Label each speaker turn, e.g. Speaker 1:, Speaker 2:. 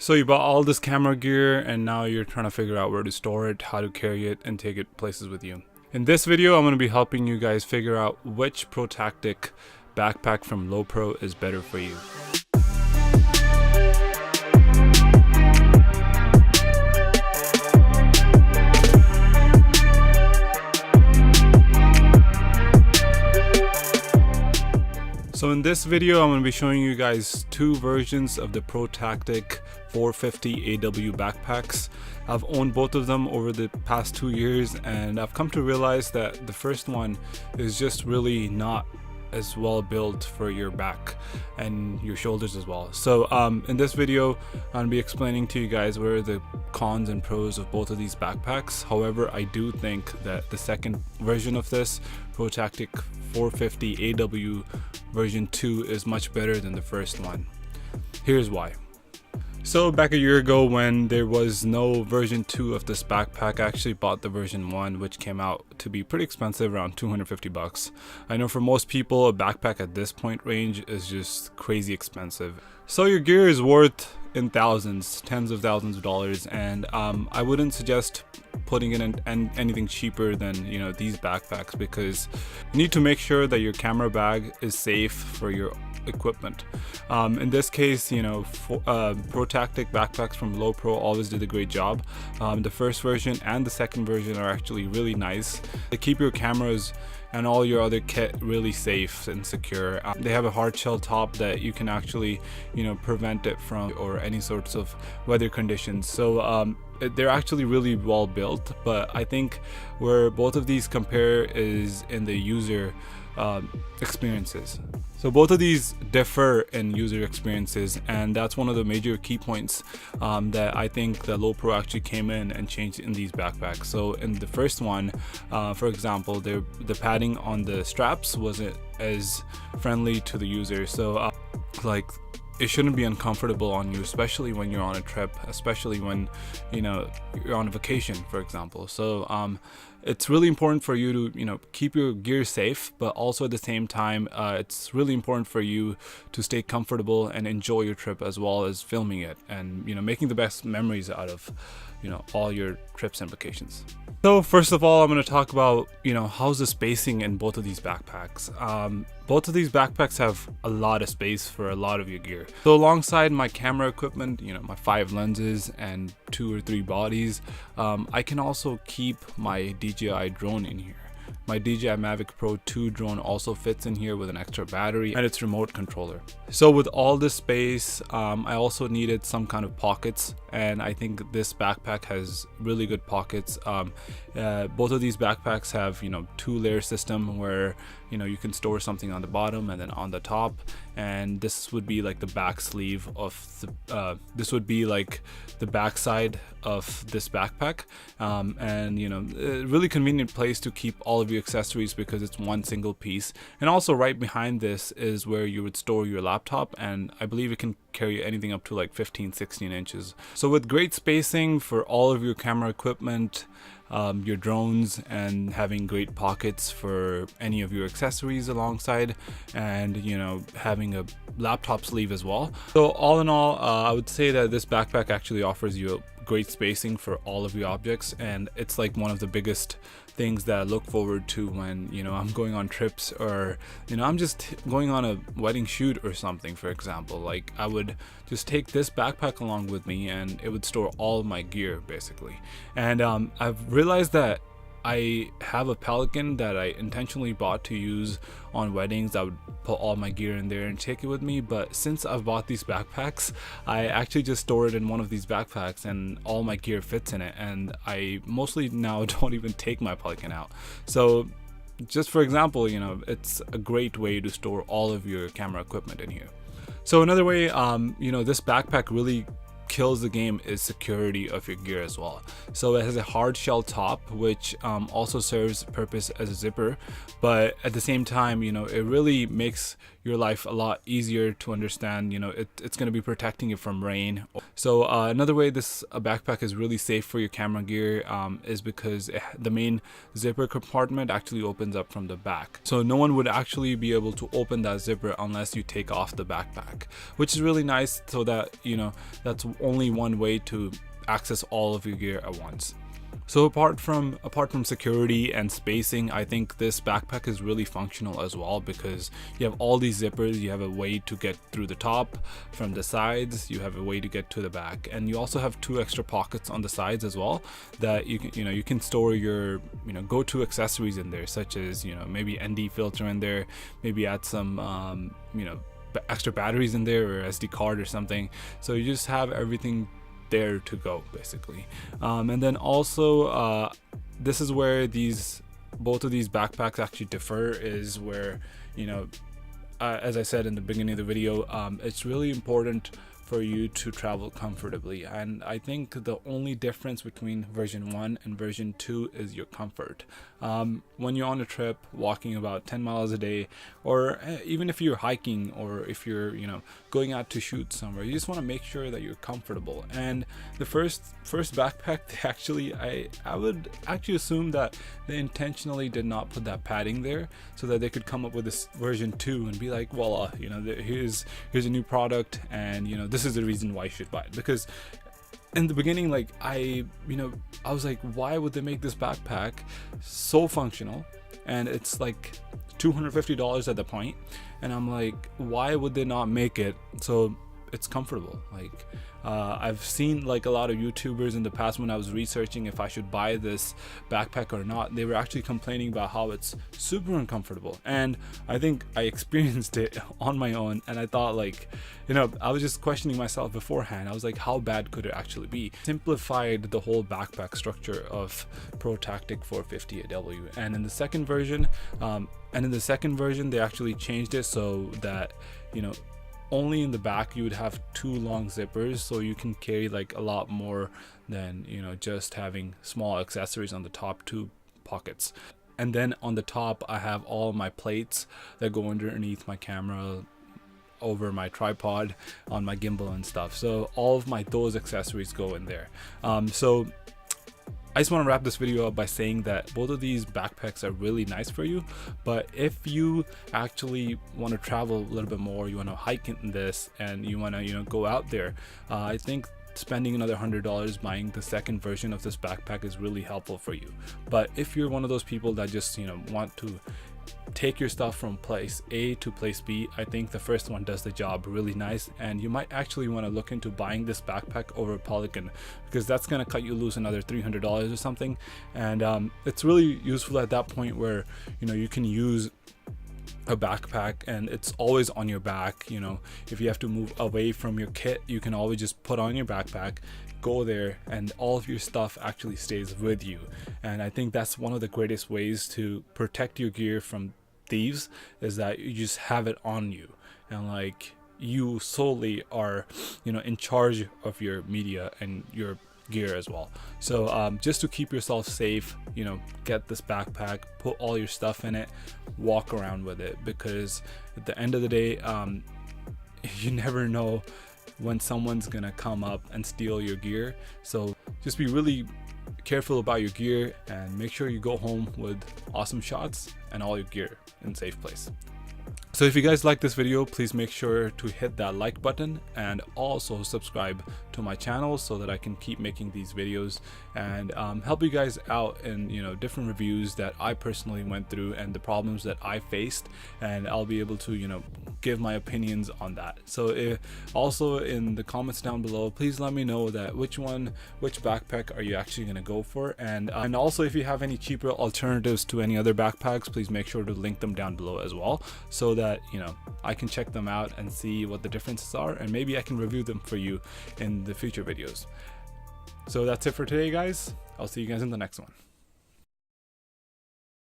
Speaker 1: So you bought all this camera gear and now you're trying to figure out where to store it, how to carry it, and take it places with you. In this video, I'm going to be helping you guys figure out which Protactic backpack from Lowepro is better for you. So in this video, I'm going to be showing you guys two versions of the Protactic 450 AW backpacks. I've owned both of them over the past 2 years, and I've come to realize that the first one is just really not as well built for your back and your shoulders as well. So in this video, I'm going to be explaining to you guys what are the cons and pros of both of these backpacks. However, I do think that the second version of this, Protactic 450 AW version 2, is much better than the first one. Here's why. So back a year ago, when there was no version 2 of this backpack, I actually bought the version 1, which came out to be pretty expensive, around 250 bucks. I know for most people, a backpack at this point range is just crazy expensive. So your gear is worth in thousands, tens of thousands of dollars, and I wouldn't suggest putting it in anything cheaper than these backpacks, because you need to make sure that your camera bag is safe for your equipment. In this case, Protactic backpacks from Lowepro always did a great job. The first version and the second version are actually really nice. They keep your cameras and all your other kit really safe and secure. They have a hard shell top that you can actually prevent it from or any sorts of weather conditions. So they're actually really well built, but I think where both of these compare is in the user experiences. So both of these differ in user experiences, and that's one of the major key points that I think that Lowepro actually came in and changed in these backpacks. So in the first one, for example, the padding on the straps wasn't as friendly to the user. So it shouldn't be uncomfortable on you, especially when you're on a trip, especially when you're on a vacation, for example. So it's really important for you to keep your gear safe, but also at the same time it's really important for you to stay comfortable and enjoy your trip, as well as filming it and making the best memories out of all your trips and vacations. So first of all, I'm going to talk about how's the spacing in both of these backpacks. Both of these backpacks have a lot of space for a lot of your gear. So alongside my camera equipment, my 5 lenses and 2 or 3 bodies, I can also keep my DJI drone in here. My DJI Mavic Pro 2 drone also fits in here with an extra battery and its remote controller. So with all this space, I also needed some kind of pockets, and I think this backpack has really good pockets. Both of these backpacks have 2-layer system where you can store something on the bottom and then on the top, and this would be like the back sleeve of this would be like the back side of this backpack, and a really convenient place to keep all of your accessories because it's one single piece. And also right behind this is where you would store your laptop, and I believe it can carry anything up to like 15-16 inches. So with great spacing for all of your camera equipment, your drones, and having great pockets for any of your accessories alongside, and having a laptop sleeve as well. So all in all, I would say that this backpack actually offers you a great spacing for all of your objects, and it's like one of the biggest things that I look forward to when I'm going on trips, or I'm just going on a wedding shoot or something, for example. Like, I would just take this backpack along with me and it would store all of my gear basically. And I've realized that I have a Pelican that I intentionally bought to use on weddings. I would put all my gear in there and take it with me, but since I've bought these backpacks, I actually just store it in one of these backpacks and all my gear fits in it, and I mostly now don't even take my Pelican out. So just for example, it's a great way to store all of your camera equipment in here. So another way this backpack really kills the game is security of your gear as well. So it has a hard shell top, which also serves purpose as a zipper, but at the same time it really makes your life a lot easier to understand. You know, it's going to be protecting you from rain. So another way this backpack is really safe for your camera gear is because the main zipper compartment actually opens up from the back. So no one would actually be able to open that zipper unless you take off the backpack, which is really nice, so that, you know, that's only one way to access all of your gear at once. So apart from security and spacing, I think this backpack is really functional as well, because you have all these zippers. You have a way to get through the top, from the sides, you have a way to get to the back, and you also have 2 extra pockets on the sides as well that you can store your go-to accessories in there, such as maybe ND filter in there, maybe add some extra batteries in there, or SD card or something. So you just have everything there to go, basically. And then also this is where both of these backpacks actually differ, is where, as I said in the beginning of the video, it's really important for you to travel comfortably, and I think the only difference between version 1 and version 2 is your comfort. When you're on a trip walking about 10 miles a day, or even if you're hiking, or if you're going out to shoot somewhere, you just want to make sure that you're comfortable. And the first backpack, I would actually assume that they intentionally did not put that padding there so that they could come up with this version 2 and be like, voila, here's a new product, and this is the reason why you should buy it. Because in the beginning, like I was like, why would they make this backpack so functional, and it's like $250 at the point, and I'm like, why would they not make it so it's comfortable? Like I've seen like a lot of YouTubers in the past, when I was researching if I should buy this backpack or not, they were actually complaining about how it's super uncomfortable. And I think I experienced it on my own, and I thought, like, I was just questioning myself beforehand. I was like, how bad could it actually be? Simplified the whole backpack structure of Protactic 450 AW. And in the second version, they actually changed it so that only in the back you would have 2 long zippers, so you can carry like a lot more than just having small accessories on the top 2 pockets. And then on the top, I have all my plates that go underneath my camera, over my tripod, on my gimbal and stuff. So all of those accessories go in there. So I just want to wrap this video up by saying that both of these backpacks are really nice for you, but if you actually want to travel a little bit more, you want to hike in this, and you want to go out there, I think spending another $100 buying the second version of this backpack is really helpful for you. But if you're one of those people that just want to take your stuff from place A to place B, I think the first one does the job really nice, and you might actually want to look into buying this backpack over Polygon, because that's going to cut you loose another $300 or something. And it's really useful at that point where you can use a backpack and it's always on your back. If you have to move away from your kit, you can always just put on your backpack, go there, and all of your stuff actually stays with you. And I think that's one of the greatest ways to protect your gear from thieves, is that you just have it on you, and like you solely are in charge of your media and your gear as well. So just to keep yourself safe, get this backpack, put all your stuff in it, walk around with it, because at the end of the day, you never know when someone's gonna come up and steal your gear. So just be really careful about your gear, and make sure you go home with awesome shots and all your gear in a safe place. So if you guys like this video, please make sure to hit that like button, and also subscribe to my channel so that I can keep making these videos and help you guys out in different reviews that I personally went through and the problems that I faced, and I'll be able to give my opinions on that. So also in the comments down below, please let me know that which backpack are you actually going to go for, and also if you have any cheaper alternatives to any other backpacks, please make sure to link them down below as well, so that I can check them out and see what the differences are, and maybe I can review them for you in the future videos. So that's it for today, guys. I'll see you guys in the next one.